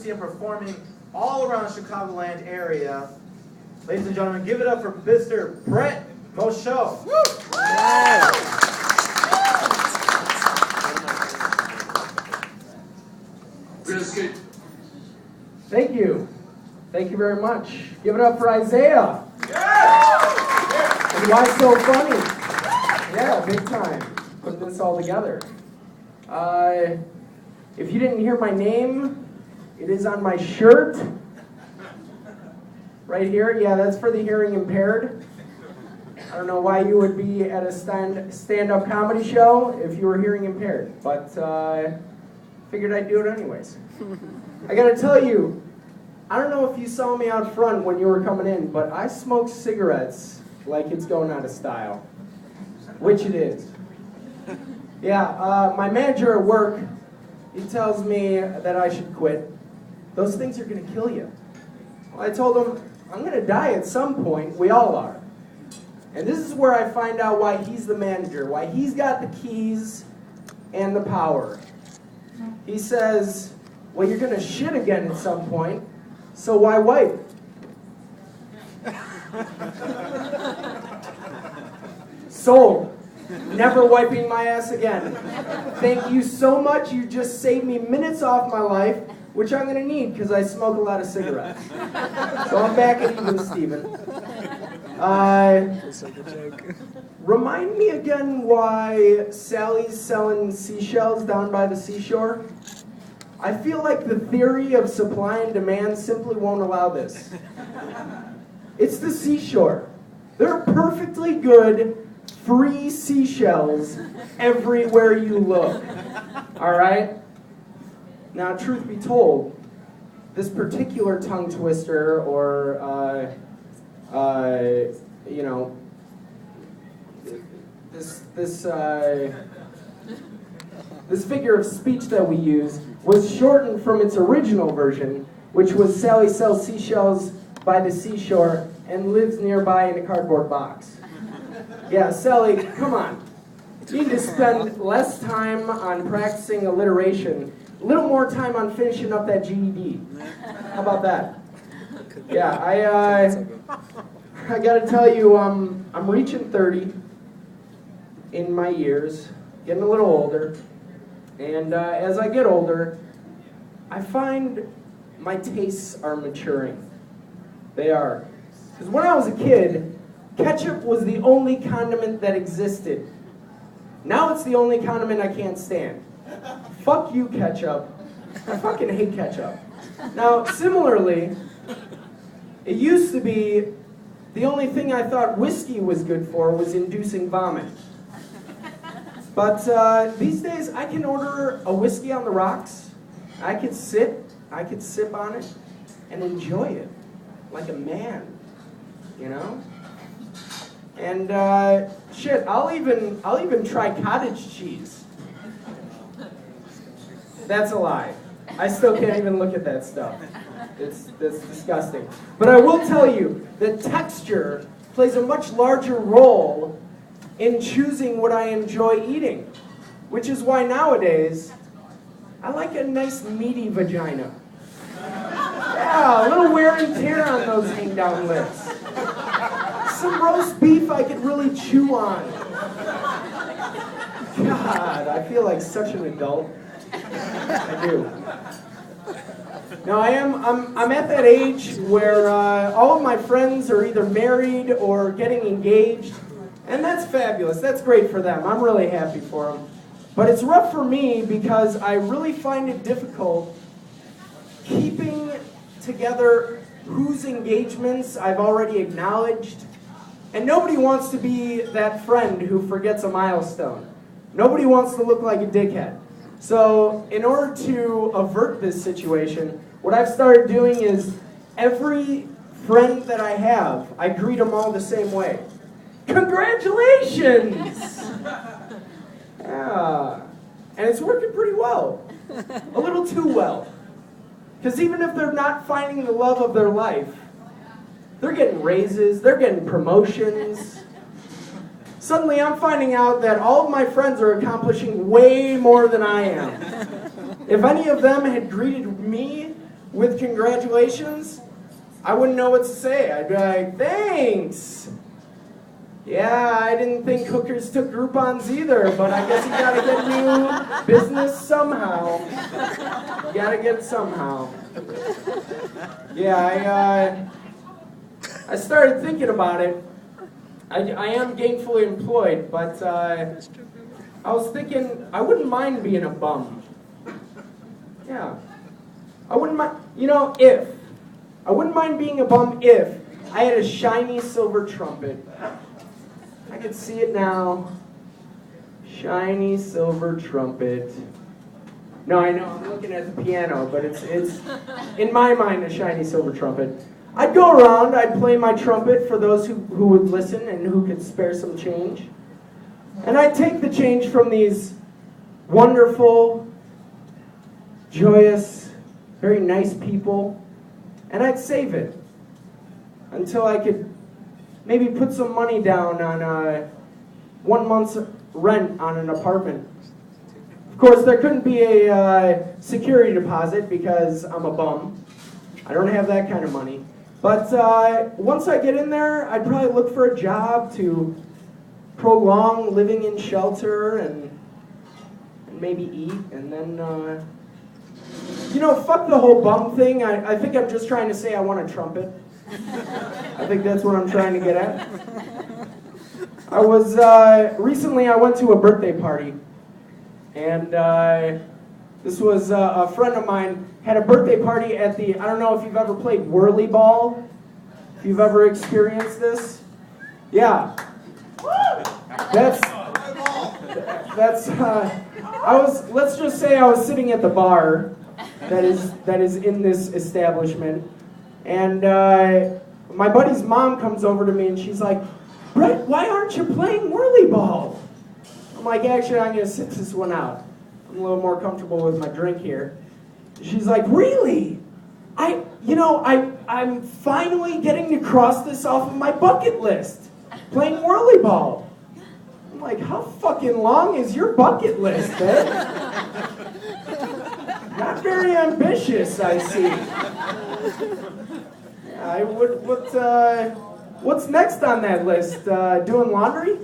see him performing all around the Chicagoland area. Ladies and gentlemen, give it up for Mr. Brett Moschel. Thank you. Thank you very much. Give it up for Isaiah. And why so funny? Yeah, big time. Putting this all together. If you didn't hear my name, it is on my shirt. Right here. Yeah, that's for the hearing impaired. I don't know why you would be at a stand-up comedy show if you were hearing impaired, but figured I'd do it anyways. I gotta tell you, I don't know if you saw me out front when you were coming in, but I smoke cigarettes like it's going out of style, which it is. Yeah, my manager at work, he tells me that I should quit. Those things are gonna kill you. Well, I told him, I'm gonna die at some point, we all are. And this is where I find out why he's the manager, why he's got the keys and the power. He says, well, you're gonna shit again at some point, so why wipe? Sold. Never wiping my ass again. Thank you so much. You just saved me minutes off my life, which I'm gonna need because I smoke a lot of cigarettes. So I'm back at even, Steven. Remind me again why Sally's selling seashells down by the seashore? I feel like the theory of supply and demand simply won't allow this. It's the seashore. There are perfectly good, free seashells everywhere you look. All right? Now, truth be told, this particular tongue twister or, you know, this figure of speech that we use was shortened from its original version, which was Sally sells seashells by the seashore and lives nearby in a cardboard box. Yeah, Sally, come on. You need to spend less time on practicing alliteration, a little more time on finishing up that GED. How about that? Yeah, I gotta tell you, I'm reaching 30 in my years, getting a little older, and as I get older, I find my tastes are maturing. They are. Because when I was a kid, ketchup was the only condiment that existed. Now it's the only condiment I can't stand. Fuck you, ketchup. I fucking hate ketchup. Now, similarly, it used to be the only thing I thought whiskey was good for was inducing vomit. But these days, I can order a whiskey on the rocks. I could sip on it, and enjoy it like a man, you know? And shit, I'll even try cottage cheese. That's a lie. I still can't even look at that stuff. It's disgusting. But I will tell you that texture plays a much larger role in choosing what I enjoy eating, which is why nowadays I like a nice meaty vagina. Yeah, a little wear and tear on those hang down lips. Some roast beef I could really chew on. God, I feel like such an adult. I do. Now I'm at that age where all of my friends are either married or getting engaged, and that's fabulous. That's great for them. I'm really happy for them. But it's rough for me because I really find it difficult keeping together whose engagements I've already acknowledged. And nobody wants to be that friend who forgets a milestone. Nobody wants to look like a dickhead. So in order to avert this situation, what I've started doing is every friend that I have, I greet them all the same way. Congratulations! Yeah. And it's working pretty well. A little too well. Because even if they're not finding the love of their life, they're getting raises, they're getting promotions. Suddenly I'm finding out that all of my friends are accomplishing way more than I am. If any of them had greeted me with congratulations, I wouldn't know what to say. I'd be like, thanks. Yeah, I didn't think hookers took Groupons either, but I guess you gotta get new business somehow. You gotta get it somehow. Yeah, I started thinking about it. I am gainfully employed, but I was thinking I wouldn't mind being a bum. Yeah. I wouldn't mind, I wouldn't mind being a bum if I had a shiny silver trumpet. I can see it now. Shiny silver trumpet. No, I know, I'm looking at the piano, but it's in my mind, a shiny silver trumpet. I'd go around, I'd play my trumpet for those who would listen and who could spare some change. And I'd take the change from these wonderful, joyous, very nice people, and I'd save it until I could maybe put some money down on 1 month's rent on an apartment. Of course, there couldn't be a security deposit because I'm a bum. I don't have that kind of money. But once I get in there, I'd probably look for a job to prolong living in shelter and maybe eat, and then, fuck the whole bum thing. I think I'm just trying to say I want a trumpet. I think that's what I'm trying to get at. Recently I went to a birthday party, and this was a friend of mine had a birthday party at the, I don't know if you've ever played whirly ball, if you've ever experienced this. Yeah. Let's just say I was sitting at the bar that is in this establishment, and my buddy's mom comes over to me and she's like, Brett, why aren't you playing whirly ball? I'm like, actually, I'm going to sit this one out. I'm a little more comfortable with my drink here. She's like, really? I'm finally getting to cross this off of my bucket list, playing whirly ball. I'm like, how fucking long is your bucket list, eh? Not very ambitious, I see. What's next on that list? Doing laundry?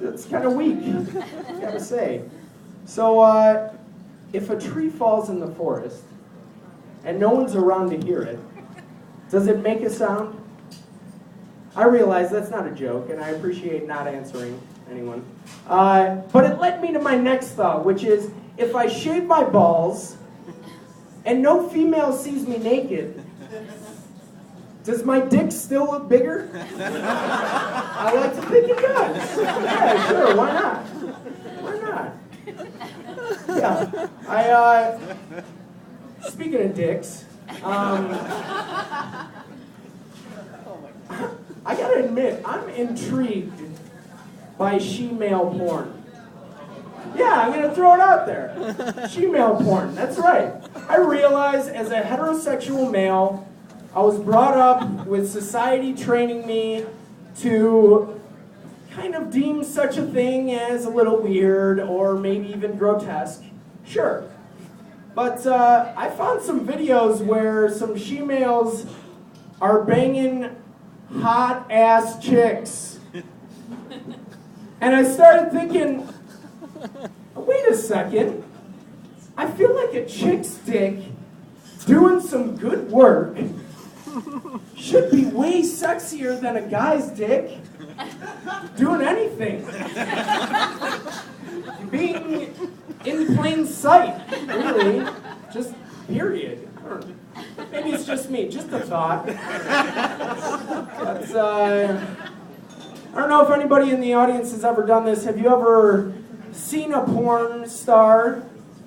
That's kind of weak, gotta say. So, if a tree falls in the forest and no one's around to hear it, does it make a sound? I realize that's not a joke, and I appreciate not answering anyone. But it led me to my next thought, which is, if I shave my balls and no female sees me naked, does my dick still look bigger? I like to think it does. Yeah, sure, why not? Why not? Yeah, speaking of dicks, I gotta admit, I'm intrigued by she-male porn. Yeah, I'm gonna throw it out there. She-male porn, that's right. I realize as a heterosexual male, I was brought up with society training me to kind of deem such a thing as a little weird or maybe even grotesque. Sure. But I found some videos where some she-males are banging hot-ass chicks. And I started thinking, wait a second, I feel like a chick's dick doing some good work should be way sexier than a guy's dick doing anything. Being in plain sight, really. Just period. Maybe it's just me, just a thought. But, I don't know if anybody in the audience has ever done this. Have you ever seen a porn star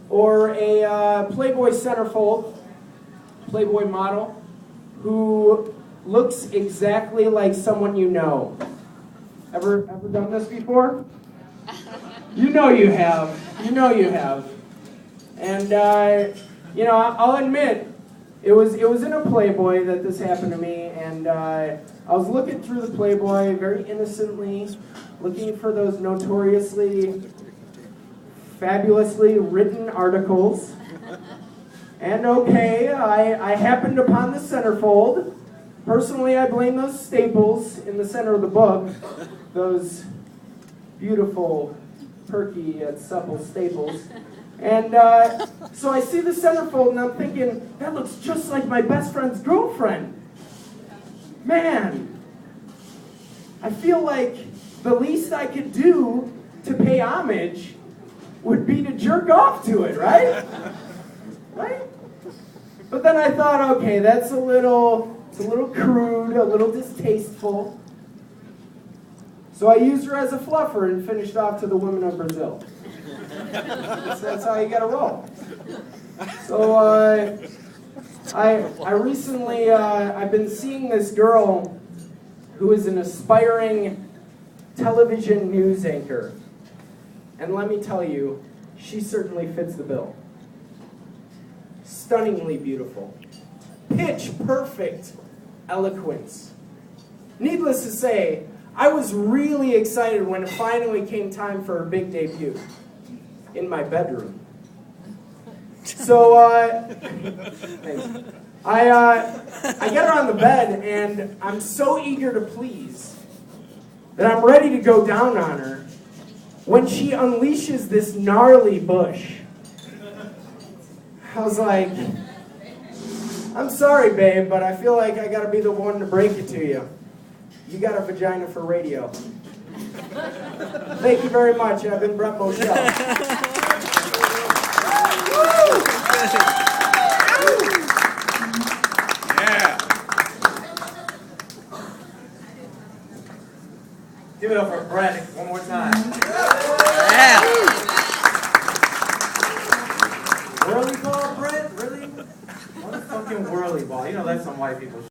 or a Playboy centerfold, Playboy model, who looks exactly like someone you know? Ever done this before? You know you have. You know you have. And, I'll admit, it was in a Playboy that this happened to me, and I was looking through the Playboy very innocently, looking for those notoriously, fabulously written articles, And okay, I happened upon the centerfold. Personally, I blame those staples in the center of the book. Those beautiful, perky, yet supple staples. And so I see the centerfold and I'm thinking, that looks just like my best friend's girlfriend. Man, I feel like the least I could do to pay homage would be to jerk off to it, right? Right? But then I thought, okay, that's a little crude, a little distasteful. So I used her as a fluffer and finished off to the women of Brazil. That's how you gotta roll. So I recently, I've been seeing this girl who is an aspiring television news anchor. And let me tell you, she certainly fits the bill. Stunningly beautiful. Pitch perfect eloquence. Needless to say, I was really excited when it finally came time for her big debut in my bedroom. So thanks. I get her on the bed and I'm so eager to please that I'm ready to go down on her when she unleashes this gnarly bush. I was like, I'm sorry, babe, but I feel like I gotta be the one to break it to you. You got a vagina for radio. Thank you very much. I've been Brett Moschel. Yeah. Give it up for Brett one more time. Yeah. Whirly ball, Brett? Really? What a fucking whirly ball. You know that's some white people